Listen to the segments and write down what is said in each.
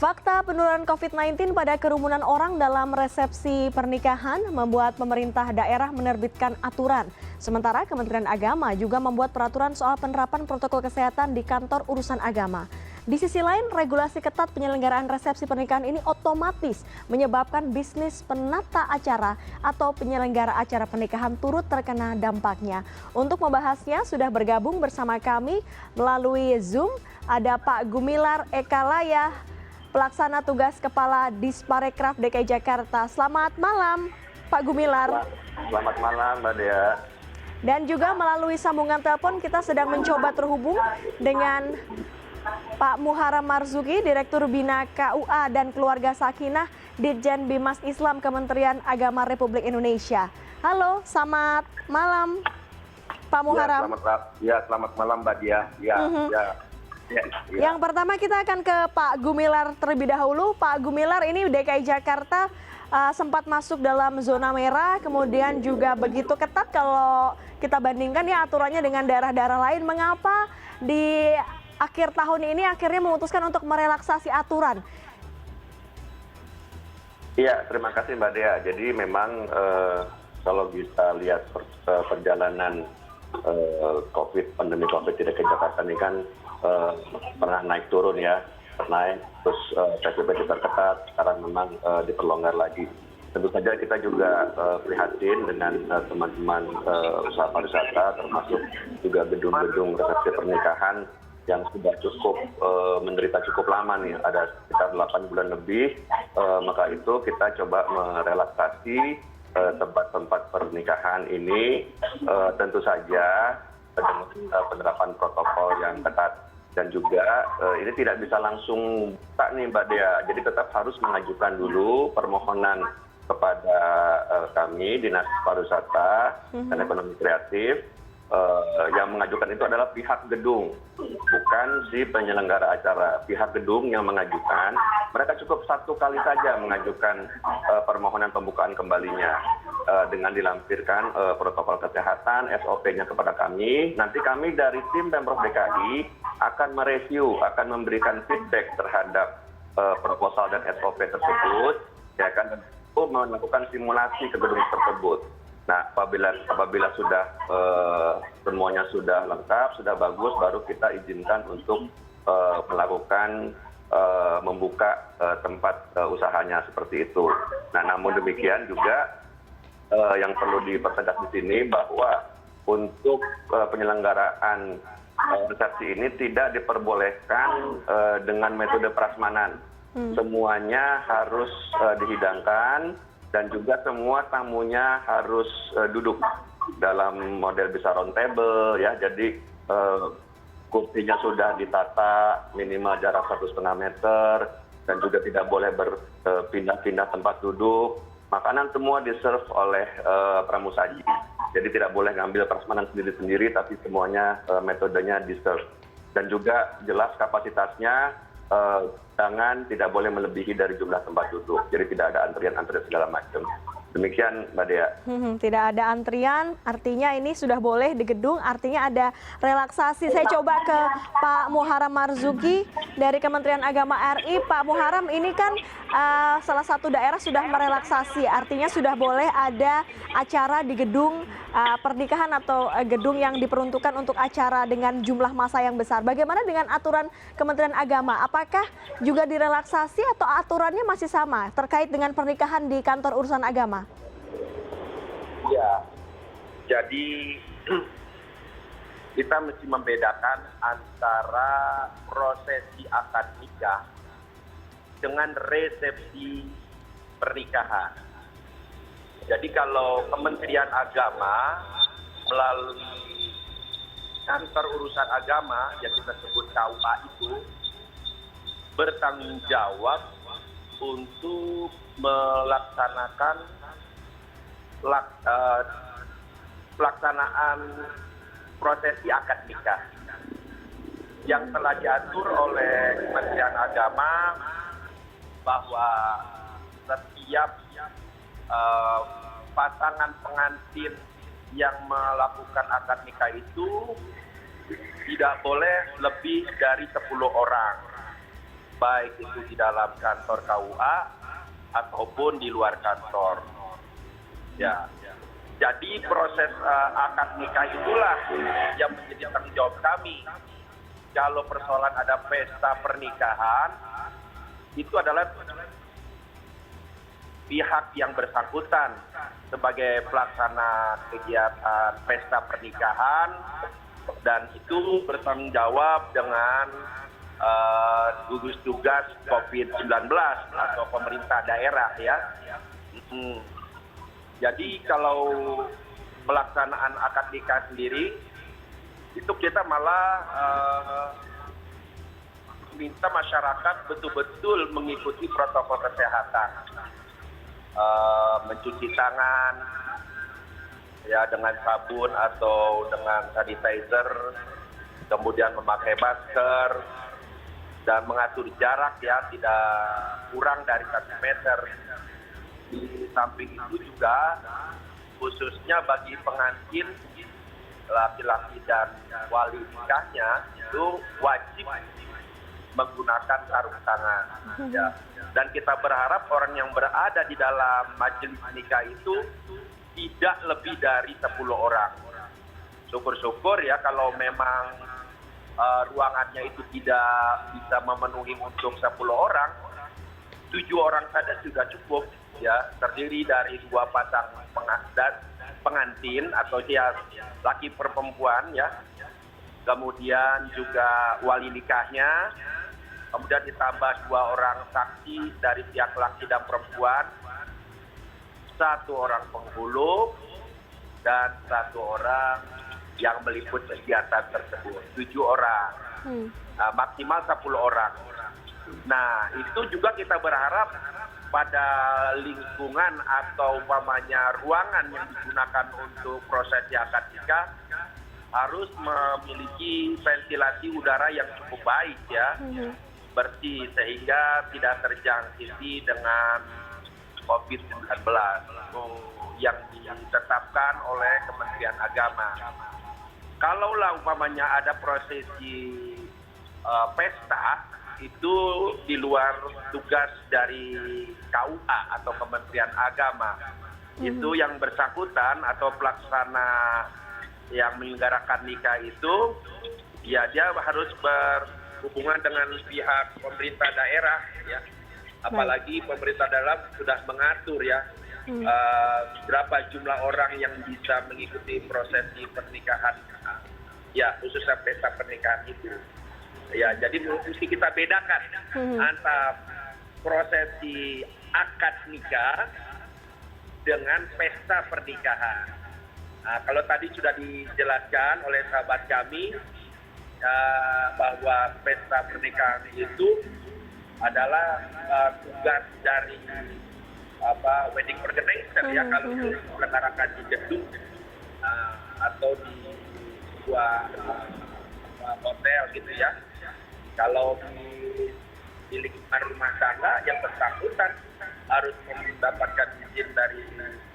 Fakta penurunan COVID-19 pada kerumunan orang dalam resepsi pernikahan membuat pemerintah daerah menerbitkan aturan. Sementara Kementerian Agama juga membuat peraturan soal penerapan protokol kesehatan di kantor urusan agama. Di sisi lain, regulasi ketat penyelenggaraan resepsi pernikahan ini otomatis menyebabkan bisnis penata acara atau penyelenggara acara pernikahan turut terkena dampaknya. Untuk membahasnya sudah bergabung bersama kami melalui Zoom ada Pak Gumilar Ekalaya, Pelaksana Tugas Kepala Disparekraf DKI Jakarta. Selamat malam, Pak Gumilar. Selamat malam, Mbak Dea. Dan juga melalui sambungan telepon kita sedang mencoba terhubung dengan Pak Muharram Marzuki, Direktur Bina KUA dan Keluarga Sakinah, Ditjen Bimas Islam Kementerian Agama Republik Indonesia. Halo, selamat malam, Pak Muharram. Selamat malam, Mbak Dia. Yang pertama kita akan ke Pak Gumilar terlebih dahulu. Pak Gumilar, ini DKI Jakarta sempat masuk dalam zona merah, kemudian juga begitu ketat kalau kita bandingkan ya aturannya dengan daerah-daerah lain. Mengapa di akhir tahun ini akhirnya memutuskan untuk merelaksasi aturan? Iya, terima kasih Mbak Dea. Jadi memang kalau bisa lihat perjalanan pandemi COVID di DKI Jakarta ini kan pernah naik turun ya, naik terus PSBB diperketat, sekarang memang diperlonggar lagi. Tentu saja kita juga prihatin dengan teman-teman usaha pariwisata, termasuk juga gedung-gedung resepsi pernikahan yang sudah cukup menderita cukup lama nih, ada sekitar 8 bulan lebih. Maka itu kita coba merelaksasi tempat-tempat pernikahan ini, tentu saja dengan penerapan protokol yang ketat. Dan juga ini tidak bisa langsung buka nih Mbak Dea, jadi tetap harus mengajukan dulu permohonan kepada kami Dinas Pariwisata dan Ekonomi Kreatif. Yang mengajukan itu adalah pihak gedung, bukan si penyelenggara acara. Pihak gedung yang mengajukan, mereka cukup satu kali saja mengajukan permohonan pembukaan kembalinya dengan dilampirkan protokol kesehatan, SOP-nya kepada kami. Nanti kami dari tim Pemprov DKI akan mereview, akan memberikan feedback terhadap proposal dan SOP tersebut, ya kan, untuk melakukan simulasi ke gedung tersebut. Nah, apabila sudah semuanya sudah lengkap, sudah bagus, baru kita izinkan untuk melakukan membuka tempat usahanya seperti itu. Nah, namun demikian juga yang perlu dipertegas di sini bahwa untuk penyelenggaraan resepsi ini tidak diperbolehkan dengan metode prasmanan. Semuanya harus dihidangkan. Dan juga semua tamunya harus duduk dalam model bisa round table ya, jadi kursinya sudah ditata minimal jarak 1,5 meter dan juga tidak boleh berpindah-pindah tempat duduk. Makanan semua diserve oleh pramusaji, jadi tidak boleh ngambil prasmanan sendiri-sendiri, tapi semuanya metodenya diserve. Dan juga jelas kapasitasnya jangan tidak boleh melebihi dari jumlah tempat duduk, jadi tidak ada antrian-antrian segala macam. Demikian Mbak Dea. Tidak ada antrian, artinya ini sudah boleh di gedung, artinya ada relaksasi. Saya coba ke Pak Muharram Marzuki dari Kementerian Agama RI. Pak Muharram, ini kan salah satu daerah sudah merelaksasi, artinya sudah boleh ada acara di gedung pernikahan atau gedung yang diperuntukkan untuk acara dengan jumlah massa yang besar. Bagaimana dengan aturan Kementerian Agama? Apakah juga direlaksasi atau aturannya masih sama terkait dengan pernikahan di kantor urusan agama? Ya, jadi kita mesti membedakan antara prosesi akad nikah dengan resepsi pernikahan. Jadi kalau Kementerian Agama melalui kantor urusan agama yang kita sebut KUA itu bertanggung jawab untuk melaksanakan pelaksanaan prosesi akad nikah yang telah diatur oleh Kementerian Agama, bahwa setiap pasangan pengantin yang melakukan akad nikah itu tidak boleh lebih dari 10 orang. baik itu di dalam kantor KUA ataupun di luar kantor. Ya, jadi proses akad nikah itulah yang menjadi tanggung jawab kami. Kalau persoalan ada pesta pernikahan, itu adalah pihak yang bersangkutan sebagai pelaksana kegiatan pesta pernikahan, dan itu bertanggung jawab dengan gugus tugas COVID-19 atau pemerintah daerah ya. Jadi kalau pelaksanaan akad nikah sendiri, itu kita malah minta masyarakat betul-betul mengikuti protokol kesehatan, mencuci tangan ya dengan sabun atau dengan sanitizer, kemudian memakai masker dan mengatur jarak ya tidak kurang dari 1 meter. Di samping itu juga khususnya bagi pengantin laki-laki dan wali nikahnya itu wajib menggunakan sarung tangan ya. Dan kita berharap orang yang berada di dalam majelis nikah itu tidak lebih dari 10 orang. Syukur-syukur ya kalau memang ruangannya itu tidak bisa memenuhi untuk 10 orang, 7 orang saja sudah cukup ya, terdiri dari 2 pasang pengantin atau ya laki perempuan ya, kemudian juga wali nikahnya, kemudian ditambah 2 orang saksi dari pihak laki dan perempuan, 1 orang penghulu, dan 1 orang yang meliput kegiatan tersebut, 7 orang, maksimal 10 orang. Nah itu juga kita berharap pada lingkungan atau umpamanya ruangan yang digunakan untuk prosesi akad nikah harus memiliki ventilasi udara yang cukup baik ya, bersih sehingga tidak terjangkiti dengan COVID-19 yang ditetapkan oleh Kementerian Agama. Kalaulah umpamanya ada prosesi pesta, itu di luar tugas dari KUA atau Kementerian Agama. Itu yang bersangkutan atau pelaksana yang menyelenggarakan nikah itu, ya dia harus berhubungan dengan pihak pemerintah daerah ya. Apalagi pemerintah daerah sudah mengatur ya berapa jumlah orang yang bisa mengikuti prosesi pernikahan ya, khususnya pesta pernikahan itu. Ya, jadi mesti kita bedakan antara prosesi akad nikah dengan pesta pernikahan. Nah, kalau tadi sudah dijelaskan oleh sahabat kami bahwa pesta pernikahan itu adalah tugas dari wedding organizer ya, kalau diselenggarakan di gedung atau di sebuah hotel gitu ya. Kalau di lingkungan rumah tangga yang bersangkutan harus mendapatkan izin dari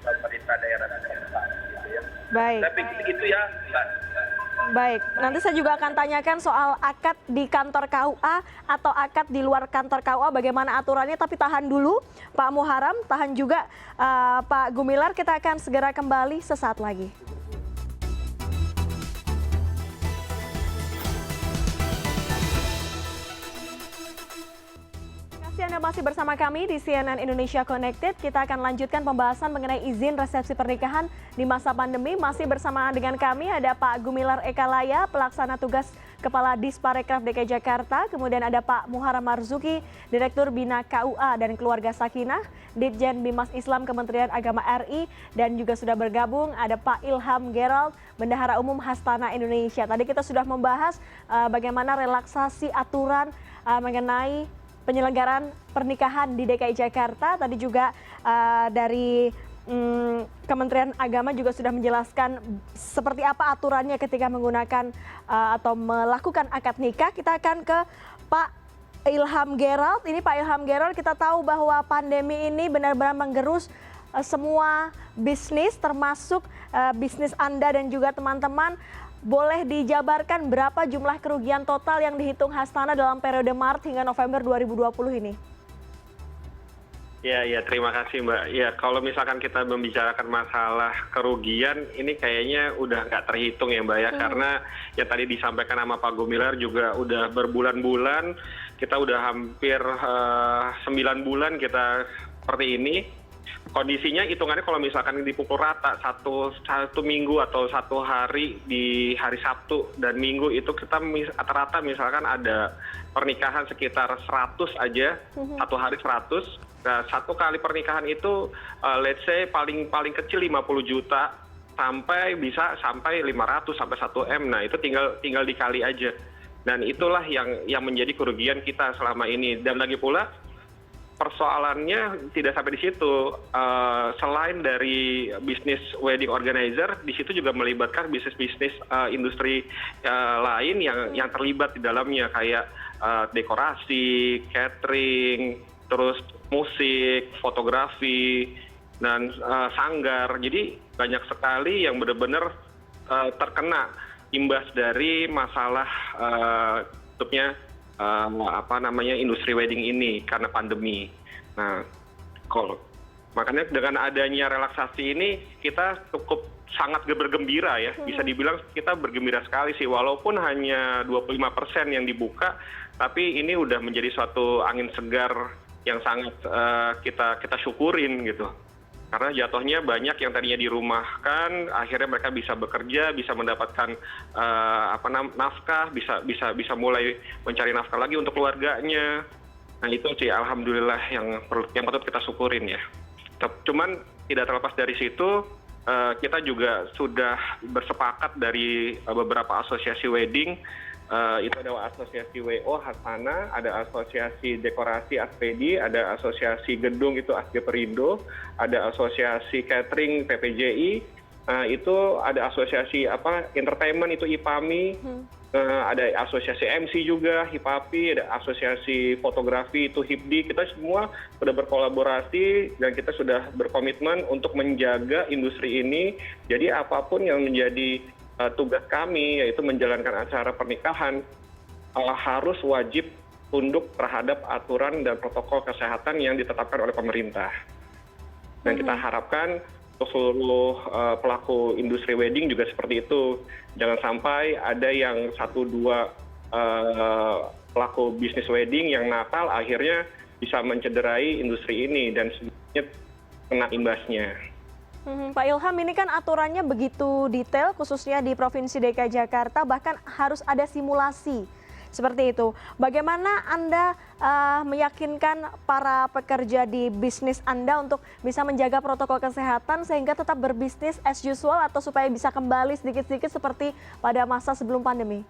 pemerintah daerah dan tempat. Gitu ya. Baik. Tapi gitu ya, Mbak. Baik, nanti saya juga akan tanyakan soal akad di kantor KUA atau akad di luar kantor KUA, bagaimana aturannya. Tapi tahan dulu Pak Muharram, tahan juga Pak Gumilar, kita akan segera kembali sesaat lagi. Anda masih bersama kami di CNN Indonesia Connected. Kita akan lanjutkan pembahasan mengenai izin resepsi pernikahan di masa pandemi. Masih bersama dengan kami ada Pak Gumilar Ekalaya, pelaksana tugas Kepala Disparekraf DKI Jakarta. Kemudian ada Pak Muharram Marzuki, Direktur Bina KUA dan Keluarga Sakinah, Ditjen Bimas Islam Kementerian Agama RI. Dan juga sudah bergabung ada Pak Ilham Gerald, Bendahara Umum Hastana Indonesia. Tadi kita sudah membahas bagaimana relaksasi aturan mengenai penyelenggaraan pernikahan di DKI Jakarta. Tadi juga dari Kementerian Agama juga sudah menjelaskan seperti apa aturannya ketika menggunakan atau melakukan akad nikah. Kita akan ke Pak Ilham Gerald. Ini Pak Ilham Gerald, kita tahu bahwa pandemi ini benar-benar menggerus semua bisnis, termasuk bisnis Anda dan juga teman-teman. boleh dijabarkan berapa jumlah kerugian total yang dihitung Hastana dalam periode Maret hingga November 2020 ini? Ya, terima kasih Mbak. Ya, kalau misalkan kita membicarakan masalah kerugian, ini kayaknya udah nggak terhitung ya Mbak ya, karena yang tadi disampaikan sama Pak Gumilar juga udah berbulan-bulan, kita udah hampir 9 bulan kita seperti ini. Kondisinya hitungannya kalau misalkan dipukul rata satu minggu atau satu hari di hari Sabtu dan Minggu itu kita rata-rata misalkan ada pernikahan sekitar 100 aja, satu hari 100. Nah, satu kali pernikahan itu let's say paling kecil 50 juta sampai 500 sampai 1 M. Nah, itu tinggal dikali aja. Dan itulah yang menjadi kerugian kita selama ini. Dan lagi pula persoalannya tidak sampai di situ. Selain dari bisnis wedding organizer, di situ juga melibatkan bisnis industri lain yang terlibat di dalamnya, kayak dekorasi, catering, terus musik, fotografi, dan sanggar. Jadi banyak sekali yang benar-benar terkena imbas dari masalah tutupnya industri wedding ini karena pandemi. Nah, makanya dengan adanya relaksasi ini kita cukup sangat bergembira ya. Bisa dibilang kita bergembira sekali sih, walaupun hanya 25% yang dibuka, tapi ini udah menjadi suatu angin segar yang sangat kita syukurin gitu. Karena jatuhnya banyak yang tadinya dirumahkan, akhirnya mereka bisa bekerja, bisa mendapatkan nafkah, bisa mulai mencari nafkah lagi untuk keluarganya. Nah itu sih alhamdulillah yang patut kita syukurin ya. Cuman tidak terlepas dari situ, kita juga sudah bersepakat dari beberapa asosiasi wedding. Itu ada asosiasi WO Hastana, ada asosiasi dekorasi Aspedi, ada asosiasi gedung itu ASG Perindo, ada asosiasi catering PPJI, itu ada asosiasi entertainment itu IPAMI, ada asosiasi MC juga HIPAPI, ada asosiasi fotografi itu HIPDI. Kita semua sudah berkolaborasi dan kita sudah berkomitmen untuk menjaga industri ini. Jadi apapun yang menjadi tugas kami, yaitu menjalankan acara pernikahan, harus wajib tunduk terhadap aturan dan protokol kesehatan yang ditetapkan oleh pemerintah. Dan kita harapkan untuk seluruh pelaku industri wedding juga seperti itu. Jangan sampai ada yang 1-2 pelaku bisnis wedding yang nakal akhirnya bisa mencederai industri ini dan semuanya kena imbasnya. Pak Ilham, ini kan aturannya begitu detail, khususnya di Provinsi DKI Jakarta, bahkan harus ada simulasi seperti itu. Bagaimana Anda meyakinkan para pekerja di bisnis Anda untuk bisa menjaga protokol kesehatan sehingga tetap berbisnis as usual atau supaya bisa kembali sedikit-sedikit seperti pada masa sebelum pandemi?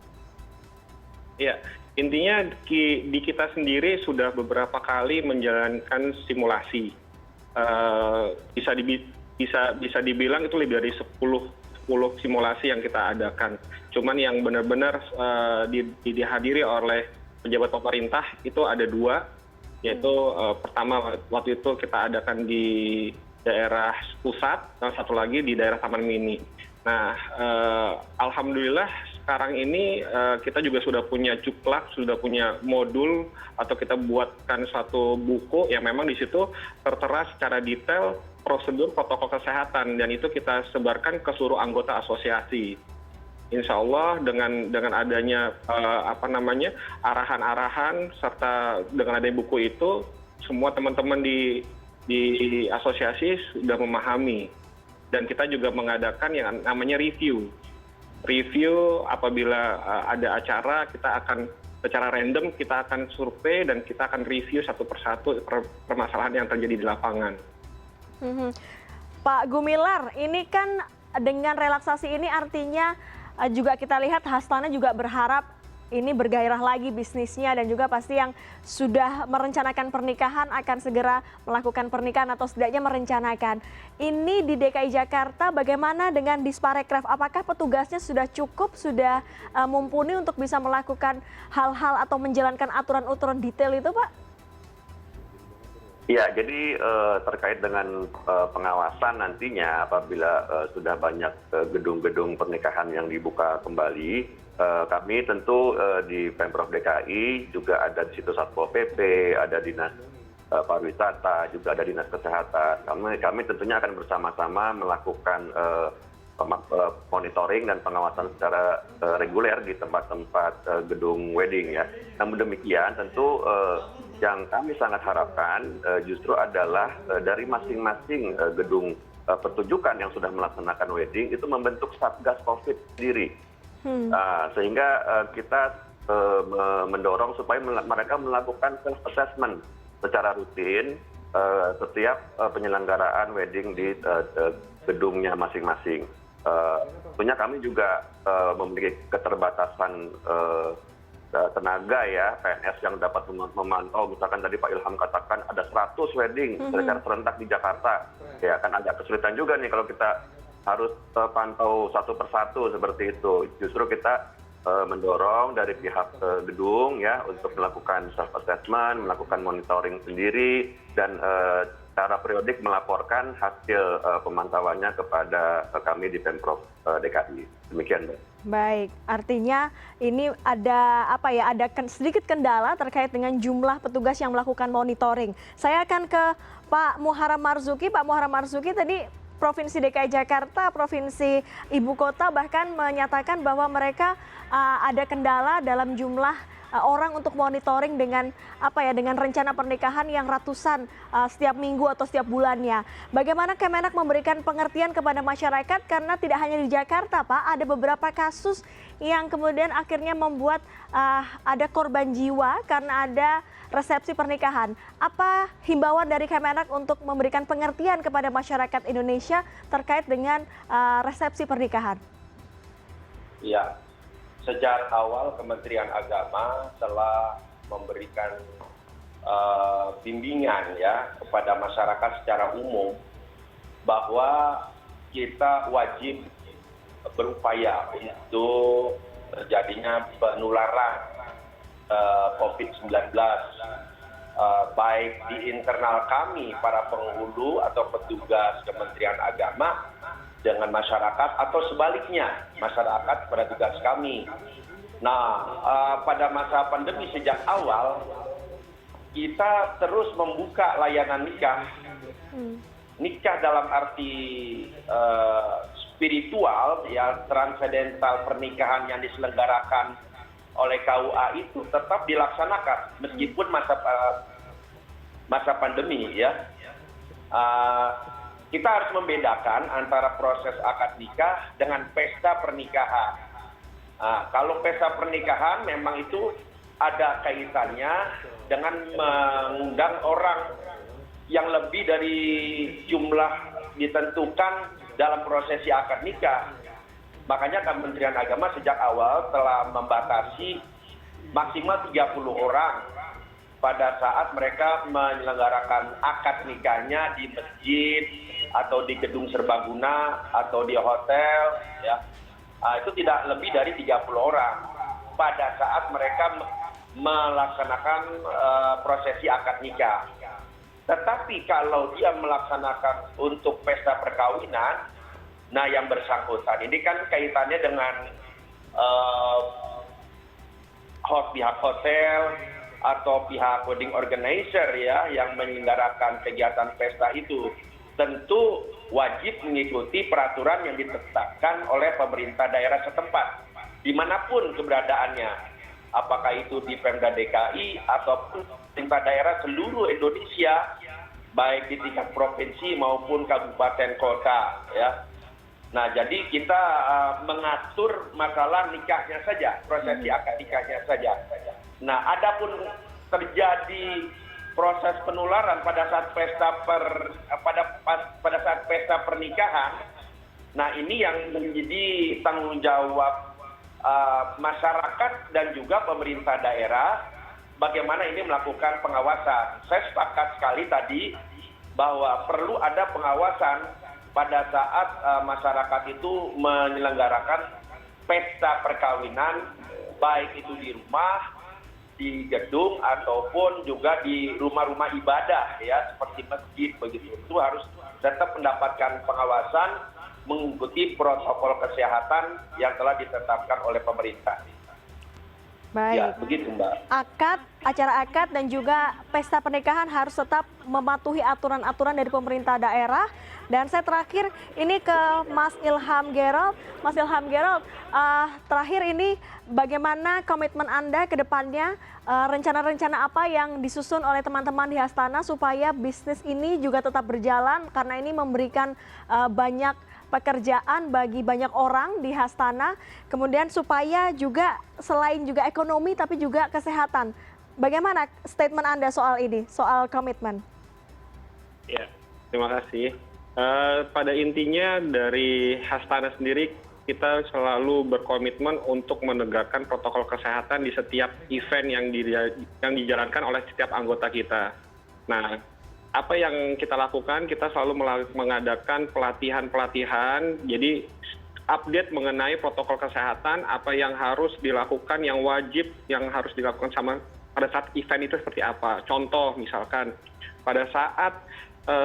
Ya, intinya di kita sendiri sudah beberapa kali menjalankan simulasi. Bisa dibilang itu lebih dari 10 simulasi yang kita adakan. Cuman yang benar-benar dihadiri oleh pejabat pemerintah itu ada 2, yaitu pertama waktu itu kita adakan di daerah pusat, dan satu lagi di daerah Taman Mini. Nah, alhamdulillah sekarang ini kita juga sudah punya cuklak, sudah punya modul atau kita buatkan satu buku yang memang di situ tertera secara detail prosedur protokol kesehatan, dan itu kita sebarkan ke seluruh anggota asosiasi. Insya Allah dengan adanya arahan-arahan serta dengan adanya buku itu, semua teman-teman di asosiasi sudah memahami. Dan kita juga mengadakan yang namanya review apabila ada acara, kita akan secara random kita akan survei dan kita akan review satu persatu permasalahan yang terjadi di lapangan. Pak Gumilar, ini kan dengan relaksasi ini artinya juga kita lihat Hastana juga berharap ini bergairah lagi bisnisnya, dan juga pasti yang sudah merencanakan pernikahan akan segera melakukan pernikahan atau setidaknya merencanakan. Ini di DKI Jakarta bagaimana dengan Disparekraf? Apakah petugasnya sudah cukup, sudah mumpuni untuk bisa melakukan hal-hal atau menjalankan aturan-aturan detail itu, Pak? Ya, jadi terkait dengan pengawasan nantinya apabila sudah banyak gedung-gedung pernikahan yang dibuka kembali, kami tentu di Pemprov DKI juga ada di situ Satpol PP, ada dinas pariwisata, juga ada dinas kesehatan. Kami tentunya akan bersama-sama melakukan monitoring dan pengawasan secara reguler di tempat-tempat gedung wedding ya. Namun demikian tentu yang kami sangat harapkan justru adalah dari masing-masing gedung pertunjukan yang sudah melaksanakan wedding itu membentuk satgas COVID sendiri. Sehingga kita mendorong supaya mereka melakukan self assessment secara rutin setiap penyelenggaraan wedding di gedungnya masing-masing. Tentunya kami juga memiliki keterbatasan tenaga ya, PNS yang dapat memantau. Misalkan tadi Pak Ilham katakan ada 100 wedding secara serentak di Jakarta. Ya kan agak kesulitan juga nih kalau kita harus pantau satu persatu seperti itu. Justru kita mendorong dari pihak gedung ya untuk melakukan self assessment, melakukan monitoring sendiri, dan secara periodik melaporkan hasil pemantauannya kepada kami di Pemprov DKI. Demikian, Mbak. Baik, artinya ini ada sedikit kendala terkait dengan jumlah petugas yang melakukan monitoring. Saya akan ke Pak Muharrem Marzuki. Pak Muharrem Marzuki, tadi Provinsi DKI Jakarta, Provinsi Ibu Kota bahkan menyatakan bahwa mereka ada kendala dalam jumlah orang untuk monitoring dengan rencana pernikahan yang ratusan setiap minggu atau setiap bulannya. Bagaimana Kemenak memberikan pengertian kepada masyarakat karena tidak hanya di Jakarta, Pak, ada beberapa kasus yang kemudian akhirnya membuat ada korban jiwa karena ada resepsi pernikahan. Apa himbauan dari Kemenak untuk memberikan pengertian kepada masyarakat Indonesia terkait dengan resepsi pernikahan? Ya, sejak awal Kementerian Agama telah memberikan bimbingan ya kepada masyarakat secara umum bahwa kita wajib berupaya untuk terjadinya penularan COVID-19 baik di internal kami para penghulu atau petugas Kementerian Agama dengan masyarakat atau sebaliknya masyarakat pada tugas kami. Nah, pada masa pandemi sejak awal kita terus membuka layanan nikah. Nikah dalam arti spiritual ya, transendental pernikahan yang diselenggarakan oleh KUA itu tetap dilaksanakan meskipun masa pandemi ya. Kita harus membedakan antara proses akad nikah dengan pesta pernikahan. Kalau pesta pernikahan memang itu ada kaitannya dengan mengundang orang yang lebih dari jumlah ditentukan dalam prosesi akad nikah. Makanya Kementerian Agama sejak awal telah membatasi maksimal 30 orang pada saat mereka menyelenggarakan akad nikahnya di masjid atau di gedung serbaguna atau di hotel ya. Itu tidak lebih dari 30 orang pada saat mereka melaksanakan prosesi akad nikah. Tetapi kalau dia melaksanakan untuk pesta perkawinan, nah yang bersangkutan ini kan kaitannya dengan pihak hotel atau pihak wedding organizer ya yang menyelenggarakan kegiatan pesta itu tentu wajib mengikuti peraturan yang ditetapkan oleh pemerintah daerah setempat dimanapun keberadaannya, apakah itu di Pemda DKI ataupun pemerintah daerah seluruh Indonesia baik di tingkat provinsi maupun kabupaten kota ya. Nah, jadi kita mengatur masalah nikahnya saja, prosesi akad nikahnya saja. Nah, adapun terjadi proses penularan pada saat pesta pernikahan, nah ini yang menjadi tanggung jawab masyarakat dan juga pemerintah daerah, bagaimana ini melakukan pengawasan. Saya sepakat sekali tadi bahwa perlu ada pengawasan pada saat masyarakat itu menyelenggarakan pesta perkawinan, baik itu di rumah di gedung ataupun juga di rumah-rumah ibadah ya seperti masjid begitu. Itu harus tetap mendapatkan pengawasan mengikuti protokol kesehatan yang telah ditetapkan oleh pemerintah. Baik. Ya, begitu Mbak. Acara akad dan juga pesta pernikahan harus tetap mematuhi aturan-aturan dari pemerintah daerah. Dan saya terakhir ini ke Mas Ilham Gerold. Mas Ilham Gerold, terakhir ini bagaimana komitmen Anda ke depannya, rencana-rencana apa yang disusun oleh teman-teman di Hastana supaya bisnis ini juga tetap berjalan karena ini memberikan banyak pekerjaan bagi banyak orang di Hastana, kemudian supaya juga selain juga ekonomi tapi juga kesehatan. Bagaimana statement Anda soal ini, soal komitmen? Ya, terima kasih. Pada intinya dari Hastana sendiri kita selalu berkomitmen untuk menegakkan protokol kesehatan di setiap event yang dijalankan oleh setiap anggota kita. Nah, apa yang kita lakukan, kita selalu mengadakan pelatihan-pelatihan, jadi update mengenai protokol kesehatan, apa yang harus dilakukan, yang wajib, yang harus dilakukan pada saat event itu seperti apa. Contoh misalkan, pada saat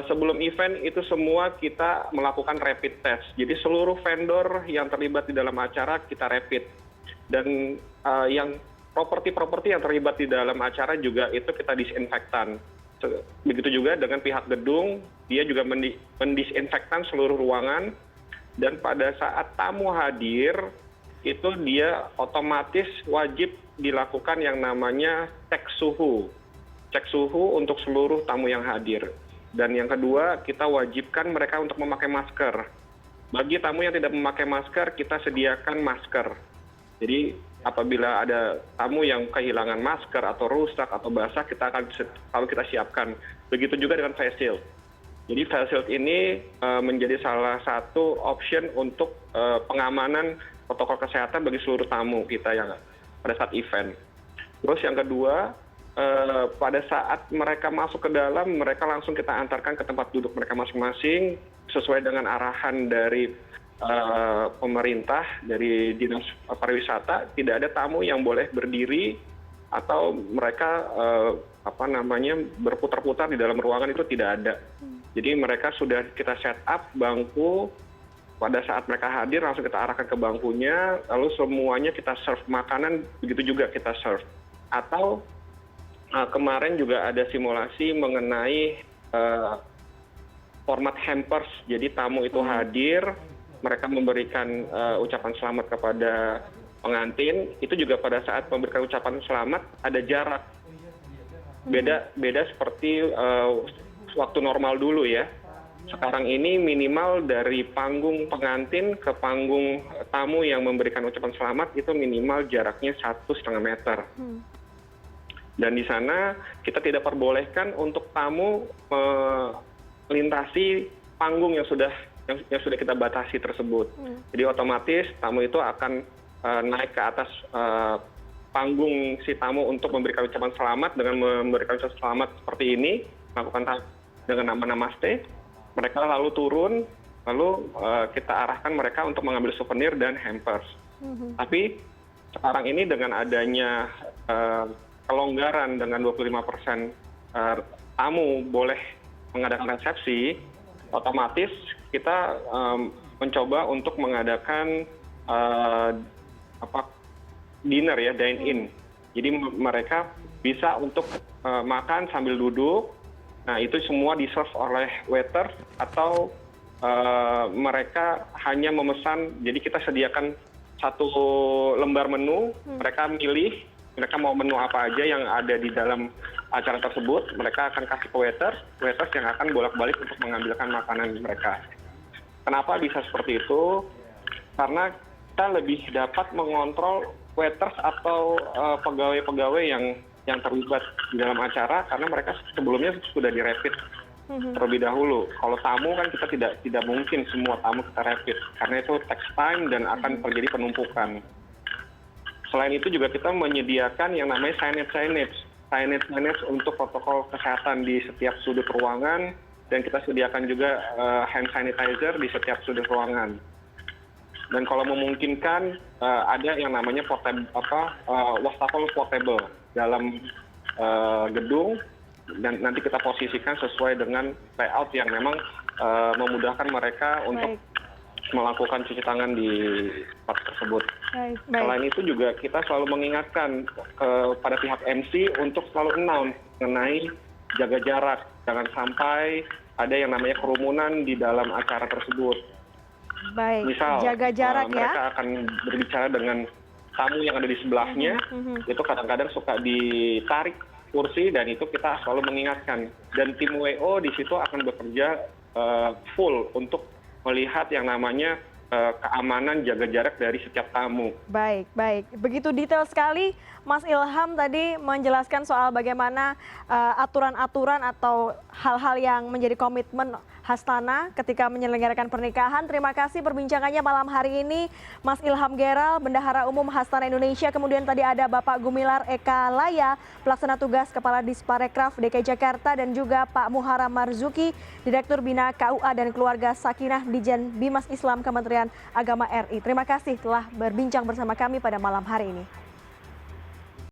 sebelum event itu semua kita melakukan rapid test. Jadi seluruh vendor yang terlibat di dalam acara kita rapid. Dan yang properti-properti yang terlibat di dalam acara juga itu kita disinfektan. Begitu juga dengan pihak gedung, dia juga mendisinfektan seluruh ruangan. Dan pada saat tamu hadir, itu dia otomatis wajib dilakukan yang namanya cek suhu. Cek suhu untuk seluruh tamu yang hadir. Dan yang kedua, kita wajibkan mereka untuk memakai masker. Bagi tamu yang tidak memakai masker, kita sediakan masker. Jadi apabila ada tamu yang kehilangan masker atau rusak atau basah, kita akan selalu kita siapkan. Begitu juga dengan face shield. Jadi face shield ini menjadi salah satu option untuk pengamanan protokol kesehatan bagi seluruh tamu kita yang pada saat event. Terus yang kedua, pada saat mereka masuk ke dalam, mereka langsung kita antarkan ke tempat duduk mereka masing-masing sesuai dengan arahan dari pemerintah, dari Dinas Pariwisata. Tidak ada tamu yang boleh berdiri atau mereka berputar-putar di dalam ruangan, itu tidak ada. Jadi mereka sudah kita set up bangku, pada saat mereka hadir langsung kita arahkan ke bangkunya, lalu semuanya kita serve makanan, begitu juga kita serve. Atau kemarin juga ada simulasi mengenai format hampers, jadi tamu itu hadir, mereka memberikan ucapan selamat kepada pengantin, itu juga pada saat memberikan ucapan selamat ada jarak. Beda seperti waktu normal dulu ya. Sekarang ini minimal dari panggung pengantin ke panggung tamu yang memberikan ucapan selamat itu minimal jaraknya 1,5 meter. Dan di sana kita tidak perbolehkan untuk tamu melintasi panggung yang sudah kita batasi tersebut. Jadi otomatis tamu itu akan naik ke atas panggung si tamu untuk memberikan ucapan selamat. Dengan memberikan ucapan selamat seperti ini, melakukan dengan nama namaste, mereka lalu turun, lalu kita arahkan mereka untuk mengambil souvenir dan hampers. Tapi sekarang ini dengan adanya kelonggaran dengan 25% tamu boleh mengadakan resepsi, otomatis kita mencoba untuk mengadakan dinner ya, dine in. Jadi mereka bisa untuk makan sambil duduk. Nah itu semua di-serve oleh waiter atau mereka hanya memesan. Jadi kita sediakan satu lembar menu, mereka milih, mereka mau menu apa aja yang ada di dalam acara tersebut, mereka akan kasih ke waiters yang akan bolak-balik untuk mengambilkan makanan mereka. Kenapa bisa seperti itu? Karena kita lebih dapat mengontrol waiters atau pegawai-pegawai yang terlibat di dalam acara, karena mereka sebelumnya sudah dirapid terlebih dahulu. Kalau tamu kan kita tidak mungkin semua tamu kita rapid, karena itu takes time dan akan terjadi penumpukan. Selain itu juga kita menyediakan yang namanya signage untuk protokol kesehatan di setiap sudut ruangan, dan kita sediakan juga hand sanitizer di setiap sudut ruangan. Dan kalau memungkinkan ada yang namanya wastafel portable. dalam gedung dan nanti kita posisikan sesuai dengan layout yang memang memudahkan mereka untuk melakukan cuci tangan di tempat tersebut. Selain itu juga kita selalu mengingatkan pada pihak MC untuk selalu announce mengenai jaga jarak. Jangan sampai ada yang namanya kerumunan di dalam acara tersebut. Baik, Misal jaga jarak mereka akan berbicara dengan tamu yang ada di sebelahnya, itu kadang-kadang suka ditarik kursi dan itu kita selalu mengingatkan. Dan tim WO di situ akan bekerja full untuk melihat yang namanya keamanan jaga jarak dari setiap tamu. Baik, baik. Begitu detail sekali Mas Ilham tadi menjelaskan soal bagaimana aturan-aturan atau hal-hal yang menjadi komitmen Hastana ketika menyelenggarakan pernikahan. Terima kasih perbincangannya malam hari ini Mas Ilham Geral, Bendahara Umum Hastana Indonesia. Kemudian tadi ada Bapak Gumilar Eka Laya, Pelaksana Tugas Kepala Disparekraf DKI Jakarta, dan juga Pak Muharam Marzuki, Direktur Bina KUA dan Keluarga Sakinah Dijen Bimas Islam Kementerian Agama RI. Terima kasih telah berbincang bersama kami pada malam hari ini.